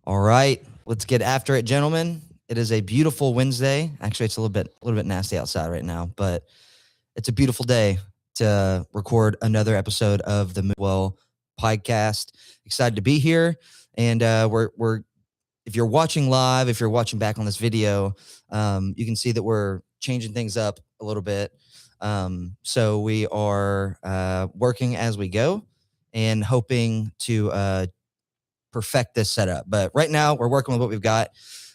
All right, let's get after it, gentlemen. It is a beautiful Wednesday. Actually, it's a little bit nasty outside right now, but it's a beautiful day to record another episode of the Movewell podcast. Excited to be here, and we're if you're watching live, if you're watching back on this video, you can see that we're changing things up a little bit. So we are working as we go and hoping to perfect this setup. But right now we're working with what we've got.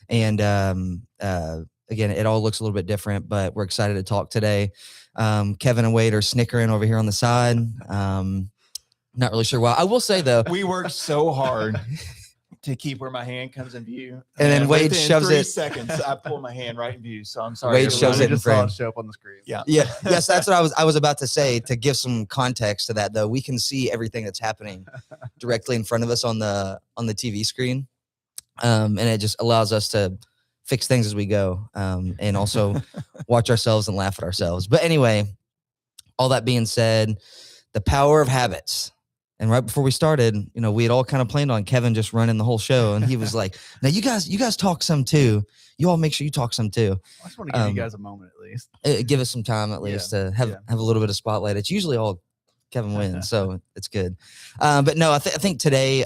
And again, it all looks a little bit different, but we're excited to talk today. Kevin and Wade are snickering over here on the side. Not really sure why. I will say, though, we worked so hard to keep where my hand comes in view. And then Wade shoves it. 3 seconds, I pull my hand right in view. So I'm sorry. Wade shows it in frame. Show up on the screen. Yeah. Yes, that's what I was about to say. To give some context to that, though, we can see everything that's happening directly in front of us on the TV screen, and it just allows us to fix things as we go, and also watch ourselves and laugh at ourselves. But anyway, all that being said, the power of habits. And right before we started, we had all kind of planned on Kevin just running the whole show. And he was like, now you guys talk some too. You all make sure you talk some too. I just want to give you guys a moment at least. Give us some time at least to have a little bit of spotlight. It's usually all Kevin wins, so it's good. But no, I think today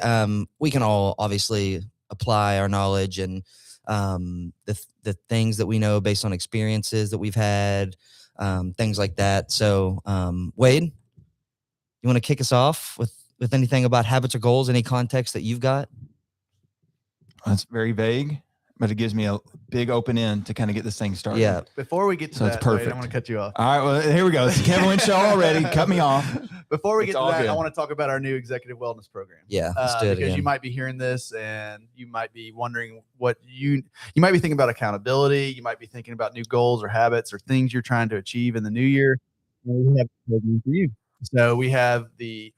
we can all obviously apply our knowledge and the things that we know based on experiences that we've had, things like that. So Wade, you want to kick us off with anything about habits or goals, any context that you've got? That's very vague, but it gives me a big open end to kind of get this thing started. Yeah. Before we get to So that, it's perfect. Wade, I want to cut you off. All right. Well, here we go. It's Kevin Wynn show already. Cut me off. Before we get It's to all that, good. I want to talk about our new executive wellness program. Yeah, let's do it because again. you might be hearing this and you might be wondering what you might be thinking about accountability. You might be thinking about new goals or habits or things you're trying to achieve in the new year. And we have a program for you. So we have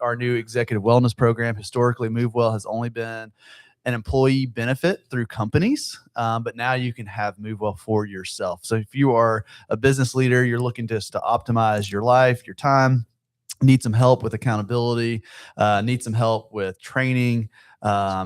our new executive wellness program. Historically, Movewell has only been an employee benefit through companies, but now you can have Movewell for yourself. So if you are a business leader, you're looking just to optimize your life, your time, need some help with accountability, need some help with training,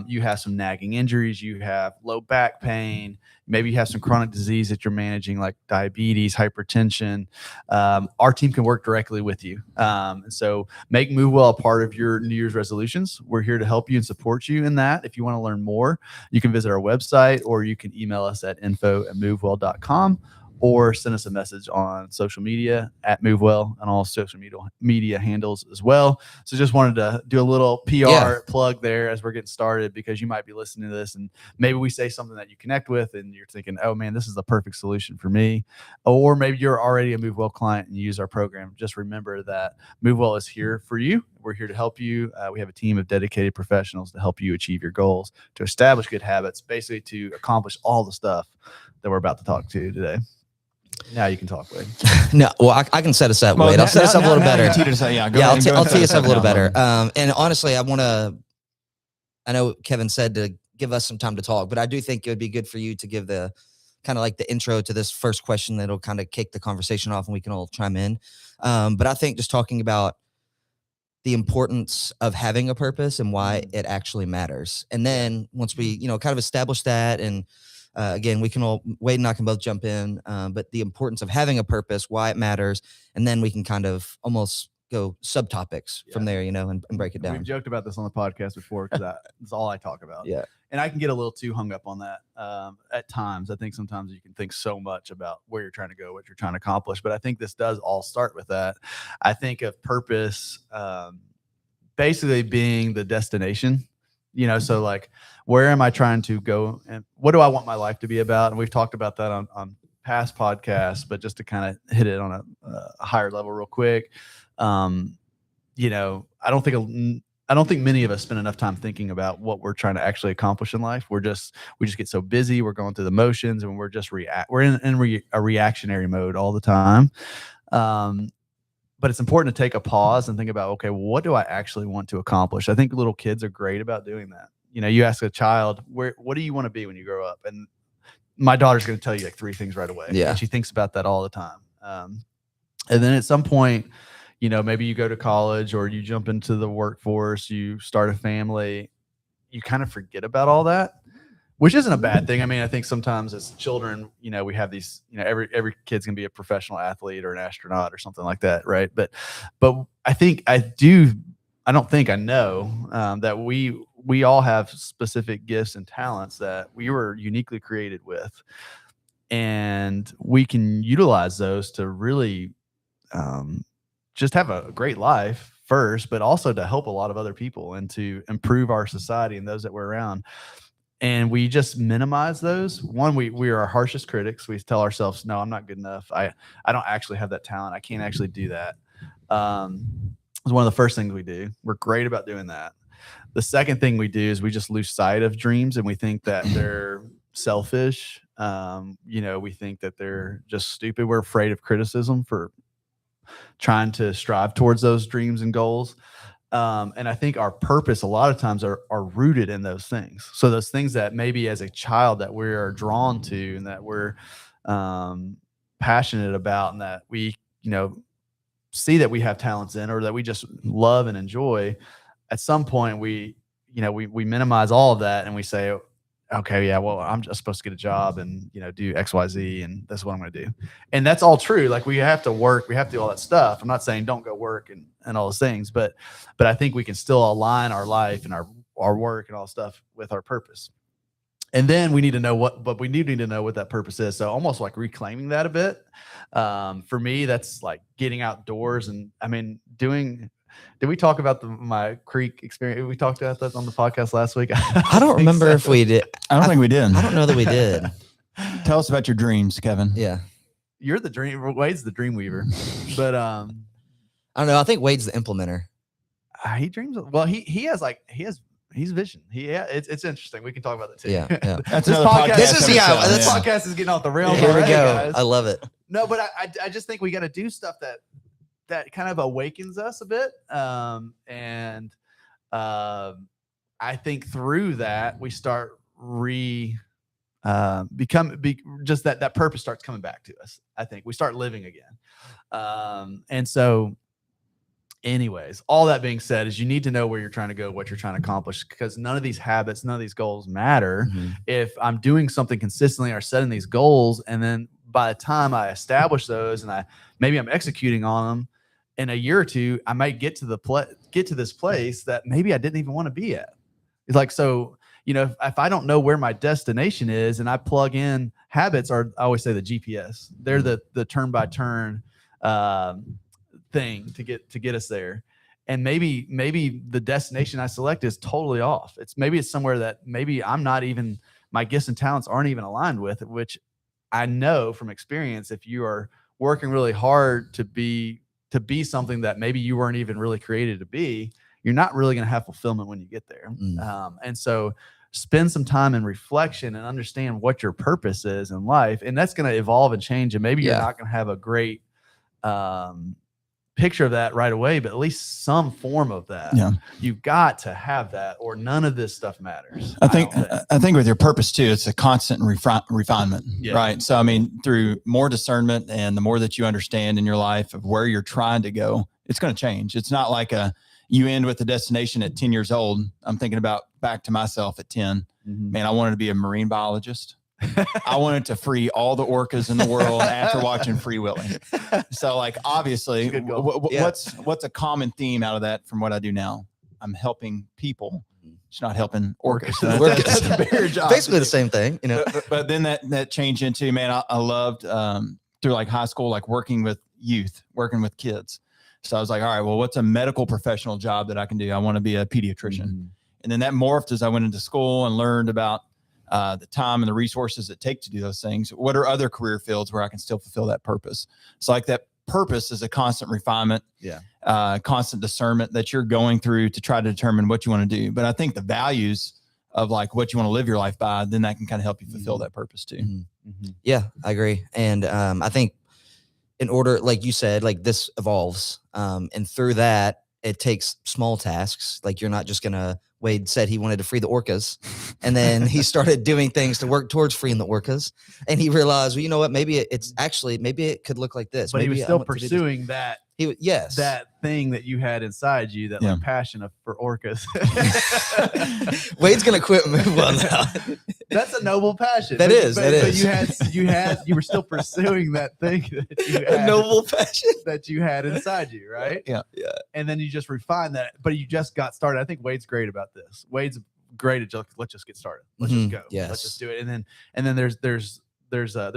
you have some nagging injuries, you have low back pain, maybe you have some chronic disease that you're managing like diabetes, hypertension, our team can work directly with you. And so make Movewell a part of your New Year's resolutions. We're here to help you and support you in that. If you want to learn more, you can visit our website or you can email us at info@movewell.com. or send us a message on social media at Movewell and all social media handles as well. So just wanted to do a little PR plug there as we're getting started, because you might be listening to this and maybe we say something that you connect with and you're thinking, oh man, this is the perfect solution for me. Or maybe you're already a Movewell client and you use our program. Just remember that Movewell is here for you. We're here to help you. We have a team of dedicated professionals to help you achieve your goals, to establish good habits, basically to accomplish all the stuff that we're about to talk to today. Now you can talk, Wade. No, well, I can set us up, Wade. I'll set us up a little better. I'll tee us up a little better. And honestly, I know Kevin said to give us some time to talk, but I do think it would be good for you to give the kind of like the intro to this first question that'll kind of kick the conversation off and we can all chime in. But I think just talking about the importance of having a purpose and why it actually matters. And then once we, kind of establish that and again, Wade and I can both jump in, but the importance of having a purpose, why it matters, and then we can kind of almost go subtopics from there, and break it down. We've joked about this on the podcast before because that's all I talk about. Yeah. And I can get a little too hung up on that at times. I think sometimes you can think so much about where you're trying to go, what you're trying to accomplish. But I think this does all start with that. I think of purpose basically being the destination. So like, where am I trying to go and what do I want my life to be about? And we've talked about that on past podcasts, but just to kind of hit it on a higher level real quick. I don't think many of us spend enough time thinking about what we're trying to actually accomplish in life. We just get so busy. We're going through the motions and we're just we're in a reactionary mode all the time. But it's important to take a pause and think about, okay, what do I actually want to accomplish? I think little kids are great about doing that. You ask a child, what do you want to be when you grow up? And my daughter's going to tell you like 3 things right away. Yeah. And she thinks about that all the time. And then at some point, maybe you go to college or you jump into the workforce, you start a family, you kind of forget about all that. which isn't a bad thing. I mean, I think sometimes as children, we have these, every kid's gonna be a professional athlete or an astronaut or something like that, right? But I know that we all have specific gifts and talents that we were uniquely created with, and we can utilize those to really just have a great life first, but also to help a lot of other people and to improve our society and those that we're around. And we just minimize those. One, we are our harshest critics. We tell ourselves, no, I'm not good enough. I don't actually have that talent. I can't actually do that. It's one of the first things we do. We're great about doing that. The second thing we do is we just lose sight of dreams, and we think that they're selfish. We think that they're just stupid. We're afraid of criticism for trying to strive towards those dreams and goals. And I think our purpose a lot of times are rooted in those things. So those things that maybe as a child that we are drawn to and that we're passionate about, and that we, see that we have talents in, or that we just love and enjoy, at some point we minimize all of that and we say, okay, yeah, well, I'm just supposed to get a job and, do X, Y, Z, and that's what I'm going to do. And that's all true. Like, we have to work, we have to do all that stuff. I'm not saying don't go work and all those things, but I think we can still align our life and our work and all stuff with our purpose. And then we need to know what that purpose is. So almost like reclaiming that a bit. For me, that's like getting outdoors. And I mean, did we talk about my creek experience? We talked about that on the podcast last week. I don't remember if we did. I don't think we did. I don't know that we did. Tell us about your dreams, Kevin. Yeah. You're the dream. Wade's the dream weaver. But I don't know. I think Wade's the implementer. He dreams. Well, he's vision. It's interesting. We can talk about that too. Yeah. That's This another podcast. podcast. Podcast is getting off the rails. Here we already, go. guys. I love it. No, but I just think we got to do stuff that kind of awakens us a bit. I think through that we start just that purpose starts coming back to us. I think we start living again. And so anyways, all that being said is you need to know where you're trying to go, what you're trying to accomplish, because none of these habits, none of these goals matter if I'm doing something consistently or setting these goals, and then by the time I establish those and maybe I'm executing on them, in a year or two, I might get to this place that maybe I didn't even want to be at. It's like, so, if I don't know where my destination is and I plug in habits, or I always say the GPS, they're the turn by turn thing to get us there. And maybe the destination I select is totally off. It's somewhere that maybe I'm not even, my gifts and talents aren't even aligned with, which I know from experience, if you are working really hard to be something that maybe you weren't even really created to be, you're not really going to have fulfillment when you get there. And so spend some time in reflection and understand what your purpose is in life. And that's going to evolve and change. And maybe you're not going to have a great picture of that right away, but at least some form of that. Yeah. You've got to have that, or none of this stuff matters. I think with your purpose too, it's a constant refinement, right? So, I mean, through more discernment and the more that you understand in your life of where you're trying to go, it's going to change. It's not like you end with the destination at 10 years old. I'm thinking about back to myself at 10. Man, I wanted to be a marine biologist. I wanted to free all the orcas in the world after watching Free Willy. So, like, obviously, what's a common theme out of that from what I do now? I'm helping people. It's not helping orcas. That's a bigger job. Basically the same thing, But then that changed into, man, I loved through like high school, like working with youth, working with kids. So I was like, all right, well, what's a medical professional job that I can do? I want to be a pediatrician. And then that morphed as I went into school and learned about the time and the resources it take to do those things. What are other career fields where I can still fulfill that purpose? So like that purpose is a constant refinement, constant discernment that you're going through to try to determine what you want to do. But I think the values of like what you want to live your life by, then that can kind of help you fulfill that purpose too. Yeah, I agree. And I think in order, like you said, like this evolves. And through that, it takes small tasks. Like you're not just going to, Wade said he wanted to free the orcas, and then he started doing things to work towards freeing the orcas. And he realized, well, you know what, maybe it could look like this. But maybe he was still pursuing that Yes. that thing that you had inside you, that like passion for orcas. Wade's gonna quit Well now. That's a noble passion. That is. But you were still pursuing that thing that you had, a noble passion that you had inside you, right? Yeah. And then you just refine that, but you just got started. I think Wade's great about this. Wade's great at just, let's just get started. Let's just go. Yes. Let's just do it. And then there's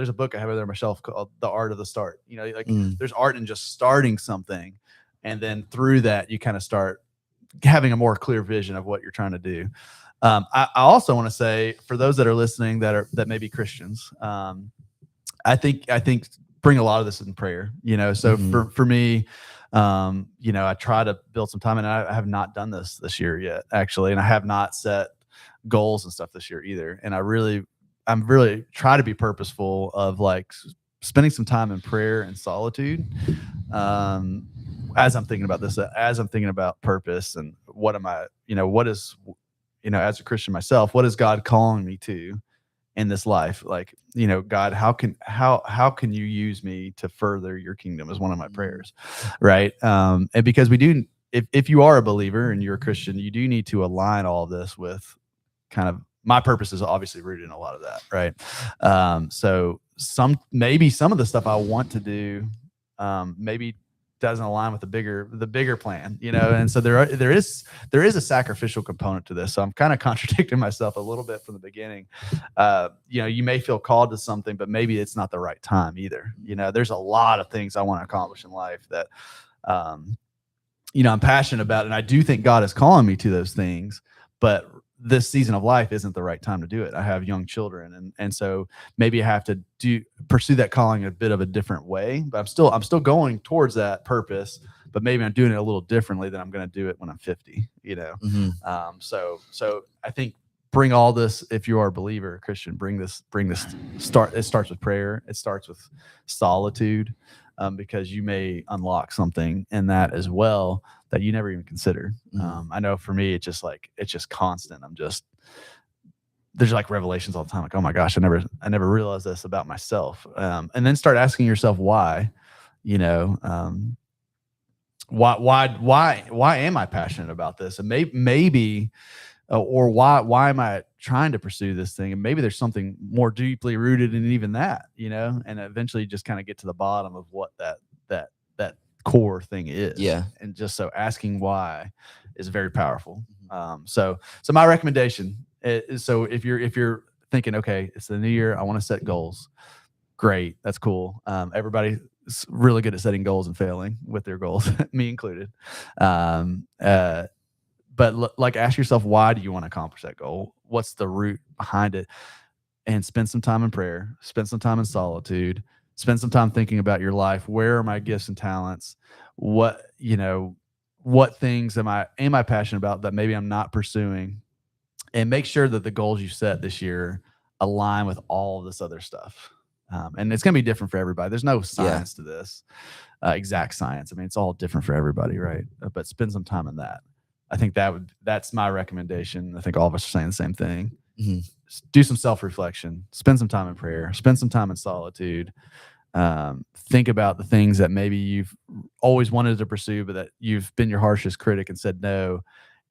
a book I have there on my shelf called The Art of the Start. You know, like there's art in just starting something, and then through that you kind of start having a more clear vision of what you're trying to do. I also want to say, for those that are listening that may be Christians, I think bring a lot of this in prayer. You know, so for me, you know, I try to build some time, and I have not done this year yet, actually, and I have not set goals and stuff this year either. And I'm really try to be purposeful of like spending some time in prayer and solitude, as I'm thinking about this, as I'm thinking about purpose and what am I, you know, what is, you know, as a Christian myself, what is God calling me to in this life? Like, you know, God, how can you use me to further your kingdom is one of my prayers. Right. And because we do, if you are a believer and you're a Christian, you do need to align all of this with kind of, my purpose is obviously rooted in a lot of that. Right. So maybe some of the stuff I want to do, maybe doesn't align with the bigger plan, you know? And so there is a sacrificial component to this. So I'm kind of contradicting myself a little bit from the beginning. You know, you may feel called to something, but maybe it's not the right time either. You know, there's a lot of things I want to accomplish in life that, you know, I'm passionate about. And I do think God is calling me to those things, but this season of life isn't the right time to do it. I have young children. And so maybe I have to pursue that calling a bit of a different way, but I'm still going towards that purpose, but maybe I'm doing it a little differently than I'm going to do it when I'm 50, you know? So I think bring all this, if you are a believer, a Christian, it starts with prayer. It starts with solitude, because you may unlock something in that as well that you never even considered. I know for me, it's just constant. There's like revelations all the time. Like, oh my gosh, I never realized this about myself. And then start asking yourself why, you know, why am I passionate about this? And maybe, or why am I trying to pursue this thing? And maybe there's something more deeply rooted in even that, you know, and eventually just kind of get to the bottom of what that core thing is. Yeah. And just so asking why is very powerful. So my recommendation is, so if you're thinking, okay, it's the new year, I want to set goals. Great. That's cool. Everybody's really good at setting goals and failing with their goals, me included. But like, ask yourself, why do you want to accomplish that goal? What's the root behind it? And spend some time in prayer, spend some time in solitude, spend some time thinking about your life. Where are my gifts and talents? What things am I passionate about that maybe I'm not pursuing? And make sure that the goals you set this year align with all of this other stuff. And it's going to be different for everybody. There's no science to this, exact science. I mean, it's all different for everybody, right? But spend some time in that. I think that's my recommendation. I think all of us are saying the same thing. Do some self-reflection, spend some time in prayer, spend some time in solitude. Think about the things that maybe you've always wanted to pursue, but that you've been your harshest critic and said no,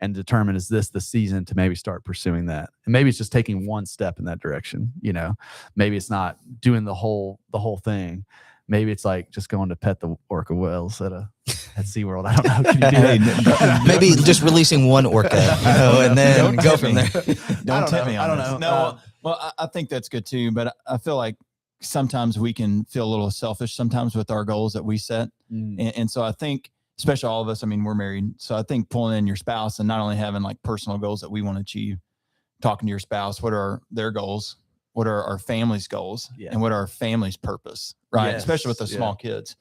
and determine, is this the season to maybe start pursuing that? And maybe it's just taking one step in that direction. You know, maybe it's not doing the whole thing. Maybe it's like just going to pet the orca whales at SeaWorld. I don't know. Can you do that? Maybe just releasing one orca, you know, and then go from there. Don't tempt me on I don't this. know. No, well, I think that's good too, but I feel like sometimes we can feel a little selfish sometimes with our goals that we set. And so I think, especially all of us, I mean, we're married. So I think pulling in your spouse and not only having like personal goals that we want to achieve, talking to your spouse, what are their goals? What are our family's goals? And what are our family's purpose? Right. Yes. Especially with the small kids.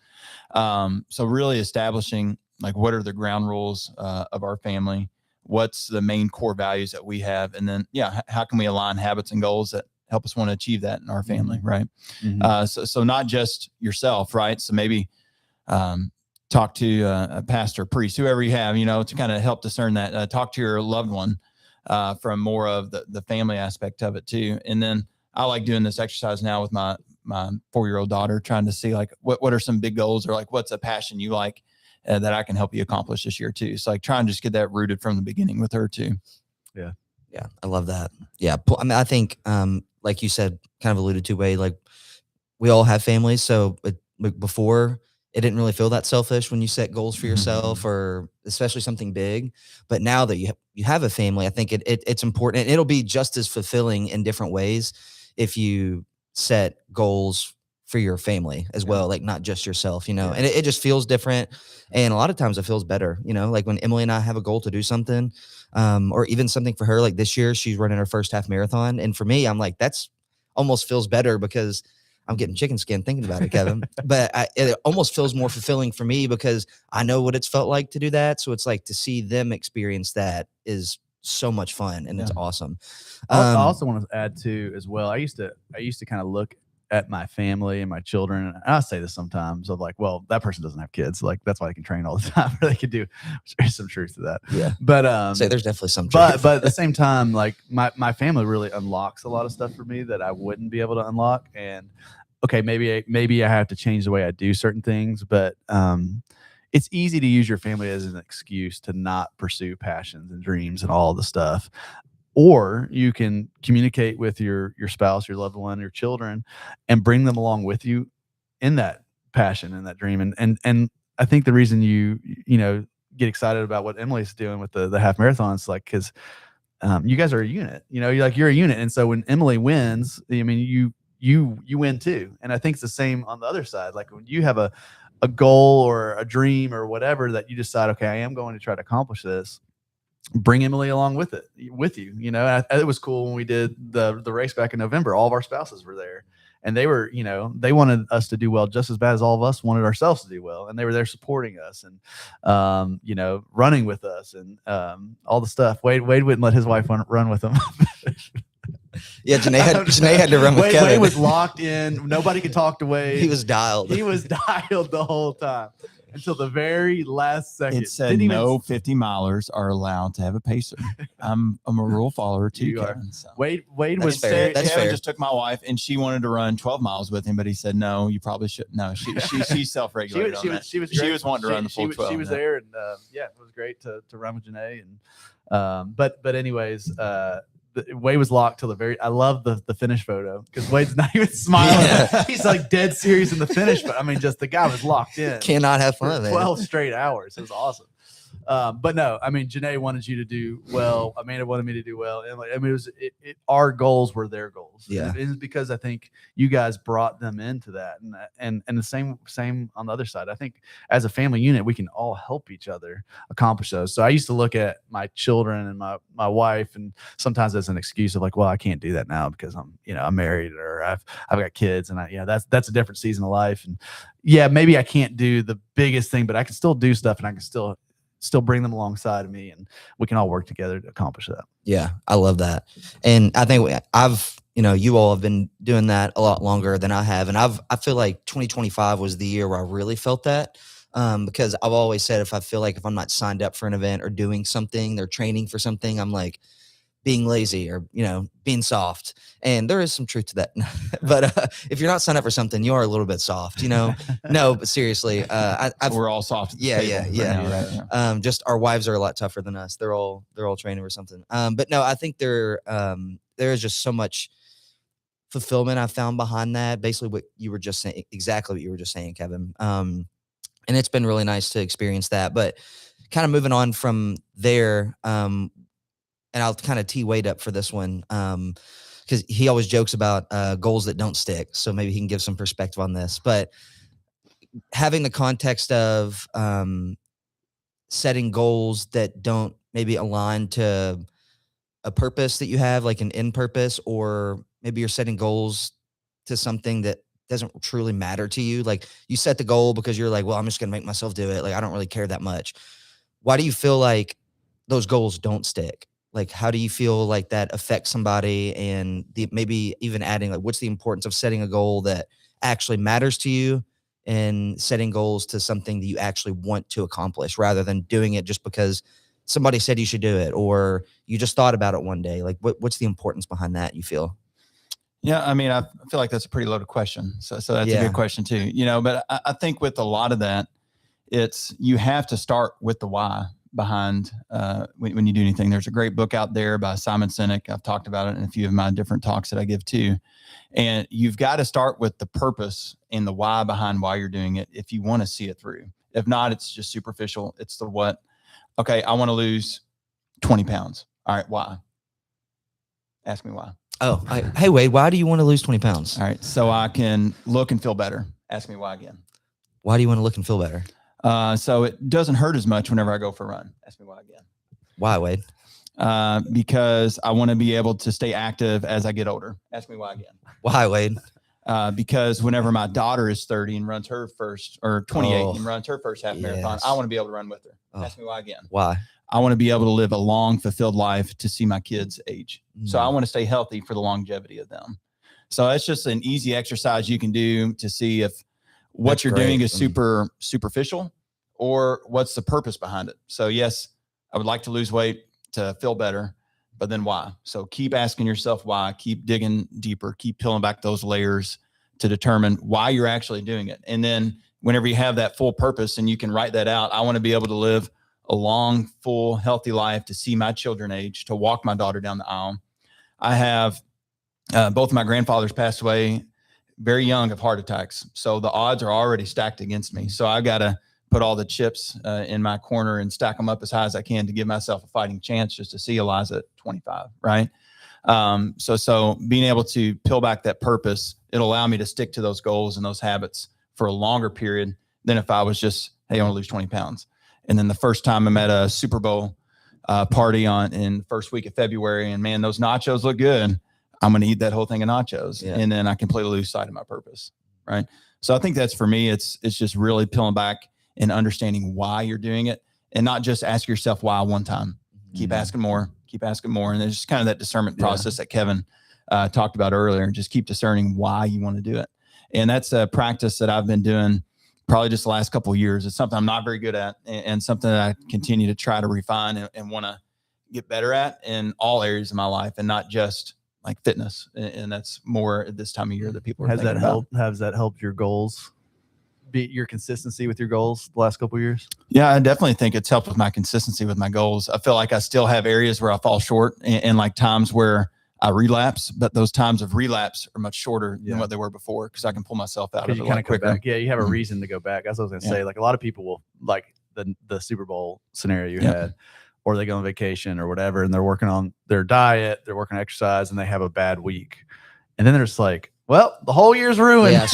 So really establishing like, what are the ground rules of our family? What's the main core values that we have? And then, how can we align habits and goals that help us want to achieve that in our family? Right. So not just yourself, right? So maybe, talk to a pastor, priest, whoever you have, you know, to kind of help discern that, talk to your loved one, from more of the family aspect of it too. And then I like doing this exercise now with my 4-year-old daughter, trying to see like, what are some big goals, or like, what's a passion you like? that I can help you accomplish this year too. So like try and just get that rooted from the beginning with her too. Yeah, I love that. Yeah, I mean, I think, like you said, kind of alluded to, Wade, like we all have families, so before it didn't really feel that selfish when you set goals for yourself, or especially something big. But now that you have a family, I think it's important, and it'll be just as fulfilling in different ways if you set goals for your family as well, like not just yourself, and it just feels different. And a lot of times it feels better, like when Emily and I have a goal to do something, or even something for her, like this year, she's running her first half marathon. And for me, I'm like, that's almost feels better because I'm getting chicken skin thinking about it, Kevin. But it almost feels more fulfilling for me because I know what it's felt like to do that. So it's like to see them experience that is so much fun, and it's awesome. I also want to add too as well. I used to kind of look at my family and my children, and I say this sometimes of like, well, that person doesn't have kids, like that's why they can train all the time, or they could do. There's some truth to that. Yeah, but say there's definitely some truth. But at the same time, like my family really unlocks a lot of stuff for me that I wouldn't be able to unlock. And okay, maybe I have to change the way I do certain things, but it's easy to use your family as an excuse to not pursue passions and dreams and all the stuff. Or you can communicate with your spouse, your loved one, your children, and bring them along with you in that passion and that dream. And I think the reason you get excited about what Emily's doing with the half marathons, like, because you guys are a unit. You're a unit, and so when Emily wins, I mean you win too. And I think it's the same on the other side. Like when you have a goal or a dream or whatever that you decide, okay, I am going to try to accomplish this. Bring Emily along with you. It was cool when we did the race back in November. All of our spouses were there, and they were, they wanted us to do well just as bad as all of us wanted ourselves to do well, and they were there supporting us and, running with us and all the stuff. Wade wouldn't let his wife run with him. Yeah, Janae had to run with Kevin. Wade was locked in. Nobody could talk to Wade. He was dialed. He was dialed the whole time until the very last second. It said no 50 milers are allowed to have a pacer. I'm a rule follower too, Kevin. So. Wade That's was fair. That's Kevin fair. just took my wife, and she wanted to run 12 miles with him, but he said no. You probably should. No, she's self-regulated. She was wanting to run the full 12. She was there, and it was great to run with Janae. And but anyways, Wade was locked till the very. I love the finish photo because Wade's not even smiling. Yeah. He's like dead serious in the finish. But I mean, just the guy was locked in. Cannot have For fun, man. 12 straight hours. It was awesome. But no, I mean, Janae wanted you to do well. Amanda wanted me to do well. And I mean, our goals were their goals. Yeah. It is because I think you guys brought them into that. And the same on the other side. I think as a family unit, we can all help each other accomplish those. So I used to look at my children and my wife, and sometimes as an excuse of like, well, I can't do that now because I'm married, or I've got kids, and that's a different season of life. And yeah, maybe I can't do the biggest thing, but I can still do stuff, and I can still bring them alongside of me, and we can all work together to accomplish that. Yeah, I love that. And I think you all have been doing that a lot longer than I have. And I feel like 2025 was the year where I really felt that, because I've always said, if I'm not signed up for an event or doing something or training for something, I'm like being lazy or, being soft. And there is some truth to that. But if you're not signed up for something, you are a little bit soft, No, but seriously, we're all soft. At the table right now, right? Just our wives are a lot tougher than us. They're all training or something. But no, I think there is just so much fulfillment I found behind that. Basically what you were just saying, exactly what you were just saying, Kevin. And it's been really nice to experience that. But kind of moving on from there, and I'll kind of tee Wade up for this one, because he always jokes about goals that don't stick. So maybe he can give some perspective on this. But having the context of setting goals that don't maybe align to a purpose that you have, like an end purpose, or maybe you're setting goals to something that doesn't truly matter to you. Like you set the goal because you're like, well, I'm just going to make myself do it. Like, I don't really care that much. Why do you feel like those goals don't stick? Like, how do you feel like that affects somebody? And maybe even adding, like, what's the importance of setting a goal that actually matters to you, and setting goals to something that you actually want to accomplish, rather than doing it just because somebody said you should do it, or you just thought about it one day? Like, what's the importance behind that, you feel? Yeah, I mean, I feel like that's a pretty loaded question. So that's a good question too. But I think with a lot of that, you have to start with the why behind when you do anything. There's a great book out there by Simon Sinek. I've talked about it in a few of my different talks that I give too. And you've got to start with the purpose and the why behind why you're doing it if you want to see it through. If not, it's just superficial. It's the what. Okay, I want to lose 20 pounds. All right, why? Ask me why. Oh, hey, Wade, why do you want to lose 20 pounds? All right, so I can look and feel better. Ask me why again. Why do you want to look and feel better? So it doesn't hurt as much whenever I go for a run. Ask me why again. Why, Wade? Because I want to be able to stay active as I get older. Ask me why again. Why, Wade? Because whenever my daughter is 30 and runs her first, or 28 and runs her first half marathon, yes. I want to be able to run with her. Oh. Ask me why again. Why? I want to be able to live a long, fulfilled life to see my kids age. So I want to stay healthy for the longevity of them. So it's just an easy exercise you can do to see if what That's you're great. doing is superficial or what's the purpose behind it. So yes, I would like to lose weight to feel better, but then why? So keep asking yourself why, keep digging deeper, keep peeling back those layers to determine why you're actually doing it. And then whenever you have that full purpose and you can write that out, I want to be able to live a long, full, healthy life to see my children age, to walk my daughter down the aisle. I have both of my grandfathers passed away very young of heart attacks. So the odds are already stacked against me. So I got to put all the chips in my corner and stack them up as high as I can to give myself a fighting chance just to see Eliza at 25. Right. So being able to peel back that purpose, it'll allow me to stick to those goals and those habits for a longer period than if I was just, hey, I want to lose 20 pounds. And then the first time I'm at a Super Bowl party in the first week of February, and man, those nachos look good. I'm going to eat that whole thing of nachos, and then I completely lose sight of my purpose. Right. So I think that's for me. It's just really peeling back and understanding why you're doing it, and not just ask yourself why one time. Keep asking more, and there's just kind of that discernment process that Kevin talked about earlier. Just keep discerning why you want to do it, and that's a practice that I've been doing probably just the last couple of years. It's something I'm not very good at, and something that I continue to try to refine and want to get better at in all areas of my life, and not just like fitness. And that's more at this time of year that people are Has thinking that helped? Has that helped your goals? Be your consistency with your goals the last couple of years? Yeah, I definitely think it's helped with my consistency with my goals. I feel like I still have areas where I fall short, and like times where I relapse, but those times of relapse are much shorter than what they were before, because I can pull myself out of it a lot quicker. Back. Yeah, you have a reason to go back. That's what I was going to say. Like a lot of people will, like the Super Bowl scenario you had, or they go on vacation or whatever, and they're working on their diet, they're working on exercise, and they have a bad week. And then they're just like, well, the whole year's ruined. Yeah,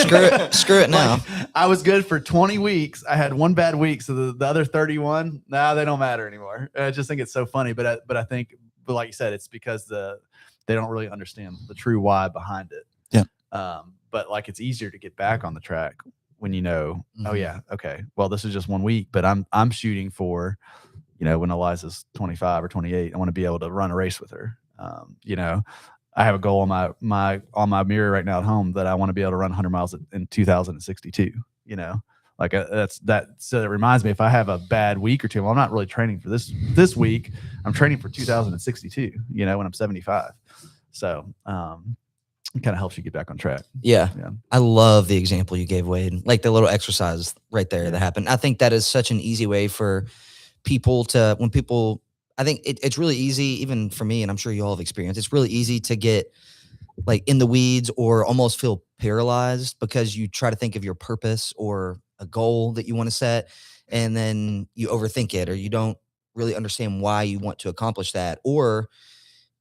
screw it now. Like, I was good for 20 weeks. I had one bad week. So the other 31, they don't matter anymore. I just think it's so funny. But I think, like you said, it's because they don't really understand the true why behind it. Yeah. But like, it's easier to get back on the track when you know, oh yeah, okay, well, this is just 1 week, but I'm shooting for, when Eliza's 25 or 28, I want to be able to run a race with her. I have a goal on my mirror right now at home that I want to be able to run 100 miles in 2062. So it reminds me, if I have a bad week or two, well, I'm not really training for this week. I'm training for 2062. When I'm 75. So it kind of helps you get back on track. Yeah. I love the example you gave, Wade. Like the little exercise right there that happened. I think that is such an easy way for people to, I think it's really easy, even for me, and I'm sure you all have experienced, it's really easy to get like in the weeds or almost feel paralyzed because you try to think of your purpose or a goal that you want to set, and then you overthink it, or you don't really understand why you want to accomplish that, or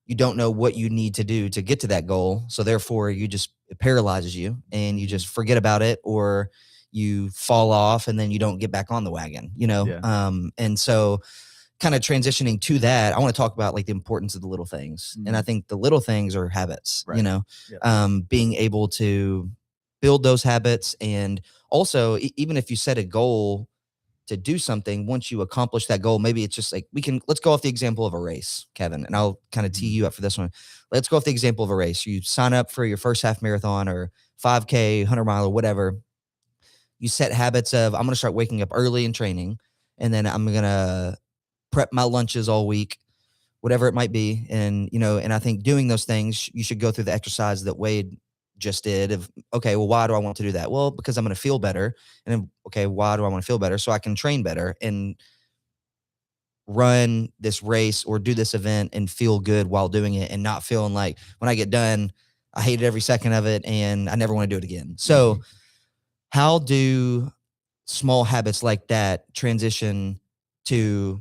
you don't know what you need to do to get to that goal. So therefore it paralyzes you and you just forget about it, or you fall off and then you don't get back on the wagon, And so kind of transitioning to that, I want to talk about like the importance of the little things. And I think the little things are habits, being able to build those habits. And also, even if you set a goal to do something, once you accomplish that goal, maybe it's just like, let's go off the example of a race, Kevin, and I'll kind of tee you up for this one. Let's go off the example of a race. You sign up for your first half marathon or 5K, 100 mile or whatever. You set habits of, I'm going to start waking up early and training, and then I'm going to prep my lunches all week, whatever it might be. And, and I think doing those things, you should go through the exercise that Wade just did of, okay, well, why do I want to do that? Well, because I'm going to feel better. And then, okay, why do I want to feel better? So I can train better and run this race or do this event and feel good while doing it, and not feeling like when I get done, I hated every second of it and I never want to do it again. So how do small habits like that transition to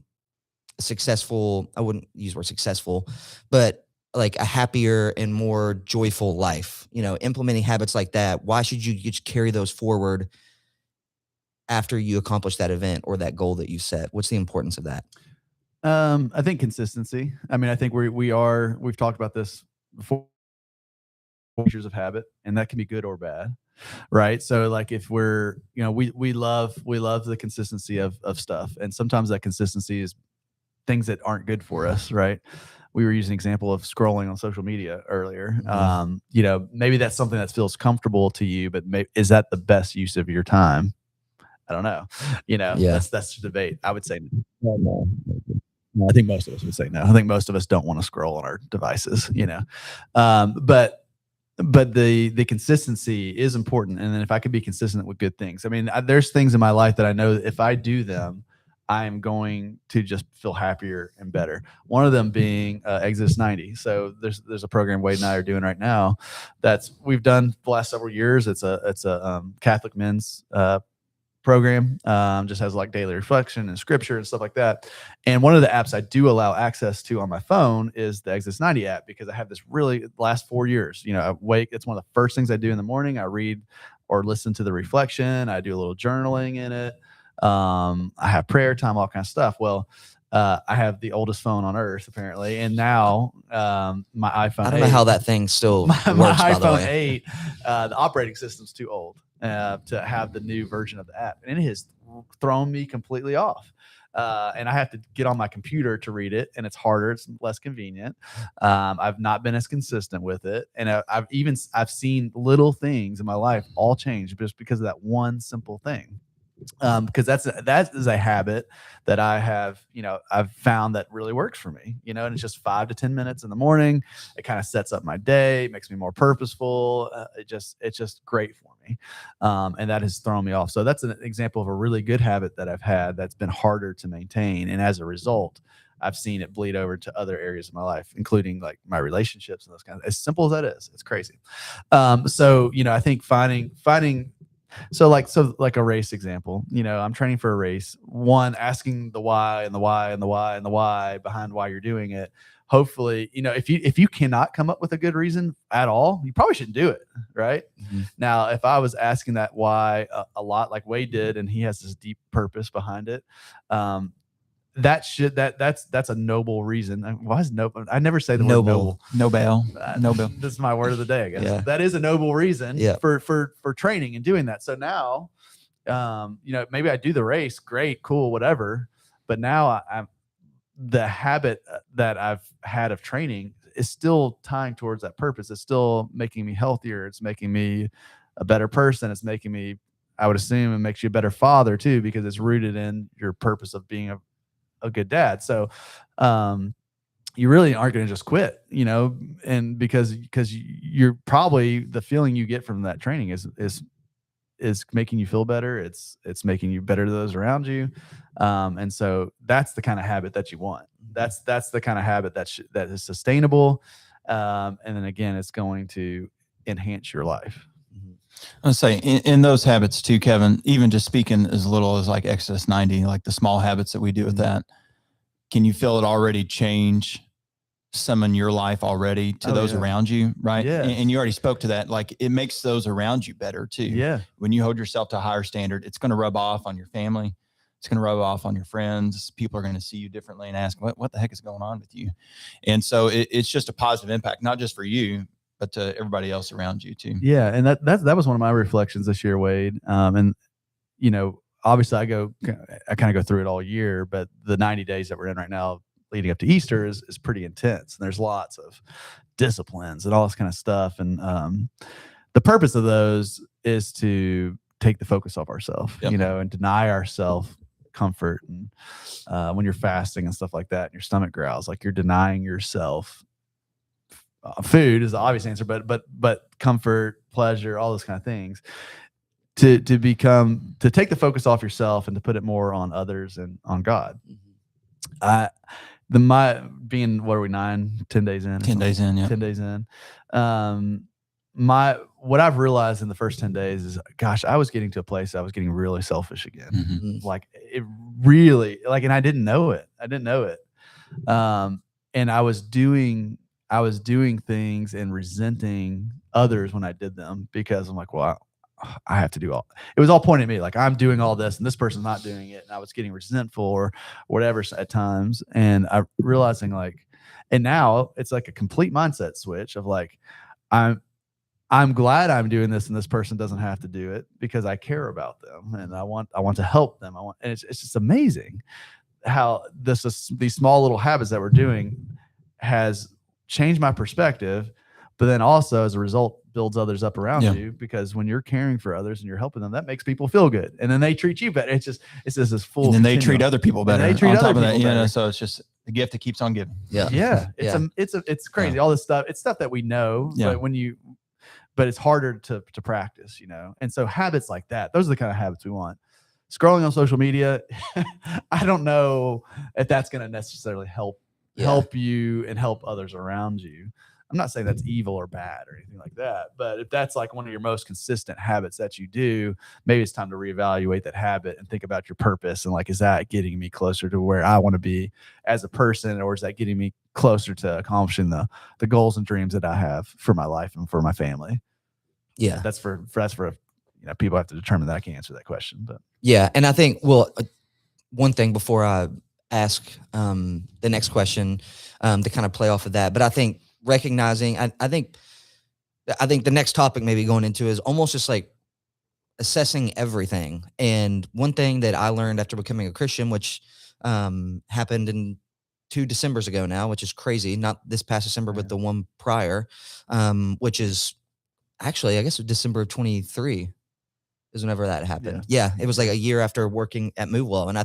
a successful, I wouldn't use the word successful, but like a happier and more joyful life? Implementing habits like that, why should you just carry those forward after you accomplish that event or that goal that you set? What's the importance of that? I think consistency. I mean, I think we've talked about this before, features of habit, and that can be good or bad. Right. So like if we're, we love the consistency of stuff. And sometimes that consistency is things that aren't good for us. Right. We were using an example of scrolling on social media earlier. Maybe that's something that feels comfortable to you, but is that the best use of your time? I don't know. Yeah. That's the debate. I would say no. I think most of us would say no. I think most of us don't want to scroll on our devices, but the consistency is important. And then if I could be consistent with good things, I mean, there's things in my life that I know that if I do them, I am going to just feel happier and better. One of them being Exodus 90. So there's a program Wade and I are doing right now we've done the last several years. It's a Catholic men's program, just has like daily reflection and scripture and stuff like that. And one of the apps I do allow access to on my phone is the Exodus 90 app, because I have this really last 4 years, I wake, it's one of the first things I do in the morning. I read or listen to the reflection. I do a little journaling in it. I have prayer time, all kinds of stuff. Well, I have the oldest phone on earth apparently. And now, my iPhone 8, I don't know how that thing still my works, by the iPhone way. 8, the operating system's too old to have the new version of the app, and it has thrown me completely off. And I have to get on my computer to read it, and it's harder, it's less convenient. I've not been as consistent with it, and I've seen little things in my life all change just because of that one simple thing. Because that is a habit that I have, I've found that really works for me, and it's just 5 to 10 minutes in the morning. It kind of sets up my day, makes me more purposeful. It's just great for me. And that has thrown me off. So that's an example of a really good habit that I've had that's been harder to maintain. And as a result, I've seen it bleed over to other areas of my life, including like my relationships and those kinds of, as simple as that is, it's crazy. So, I think finding, so like a race example, I'm training for a race, one, asking the why and the why and the why and the why behind why you're doing it. Hopefully, if you cannot come up with a good reason at all, you probably shouldn't do it. Right. Mm-hmm. Now, if I was asking that why a lot like Wade did, and he has this deep purpose behind it, that's a noble reason. Why is noble? I never say the word noble. Noble. This is my word of the day, I guess. Yeah. That is a noble reason for training and doing that. So now, maybe I do the race, great, cool, whatever. But now I'm the habit that I've had of training is still tying towards that purpose. It's still making me healthier. It's making me a better person. It's making me, I would assume, it makes you a better father too, because it's rooted in your purpose of being a good dad. So you really aren't going to just quit, and because you're probably, the feeling you get from that training is making you feel better. It's making you better to those around you. And so that's the kind of habit that you want. That's the kind of habit that is sustainable. And then again, it's going to enhance your life. I say in those habits too, Kevin, even just speaking as little as like Exodus 90, like the small habits that we do with that, can you feel it already change some in your life already to those around you? Right. Yeah. And you already spoke to that. Like it makes those around you better too. Yeah. When you hold yourself to a higher standard, it's going to rub off on your family. It's going to rub off on your friends. People are going to see you differently and ask, what the heck is going on with you? And so it's just a positive impact, not just for you, but to everybody else around you too. Yeah. And that was one of my reflections this year, Wade. And, obviously I kind of go through it all year, but the 90 days that we're in right now leading up to Easter is pretty intense. And there's lots of disciplines and all this kind of stuff. And the purpose of those is to take the focus off ourselves, and deny ourselves comfort. And when you're fasting and stuff like that, and your stomach growls, like you're denying yourself food is the obvious answer, but comfort, pleasure, all those kind of things. To take the focus off yourself and to put it more on others and on God. What are we 10 days in? 10 days in, yeah. 10 days in. What I've realized in the first 10 days is, gosh, I was getting to a place I was getting really selfish again. Mhm. Like it really, like, and I didn't know it. And I was doing things and resenting others when I did them, because I'm like, well, I have to do it was all pointing at me. Like, I'm doing all this and this person's not doing it. And I was getting resentful or whatever at times. And I realizing and now it's like a complete mindset switch of like, I'm glad I'm doing this and this person doesn't have to do it, because I care about them and I want to help them. And it's just amazing how these small little habits that we're doing has changed my perspective, but then also as a result builds others up around you, because when you're caring for others and you're helping them, that makes people feel good, and then they treat you better. It's just this full. And then they treat other people better. They treat on other top of that, people better. So it's just the gift that keeps on giving. Yeah. It's crazy. All this stuff. It's stuff that we know, but it's harder to practice, And so habits like that, those are the kind of habits we want. Scrolling on social media, I don't know if that's going to necessarily help you and help others around you. I'm not saying that's evil or bad or anything like that, but if that's like one of your most consistent habits that you do, maybe it's time to reevaluate that habit and think about your purpose and like, is that getting me closer to where I want to be as a person, or is that getting me closer to accomplishing the goals and dreams that I have for my life and for my family? Yeah, that's for people have to determine that. I can't answer that question, but yeah, and I think one thing before I ask the next question to kind of play off of that, but I think recognizing, I think the next topic maybe going into is almost just like assessing everything. And one thing that I learned after becoming a Christian, which happened in 2 Decembers ago now, which is crazy, not this past December, but the one prior, which is actually, I guess December of 23 is whenever that happened. Yeah, it was like a year after working at MoveWell. And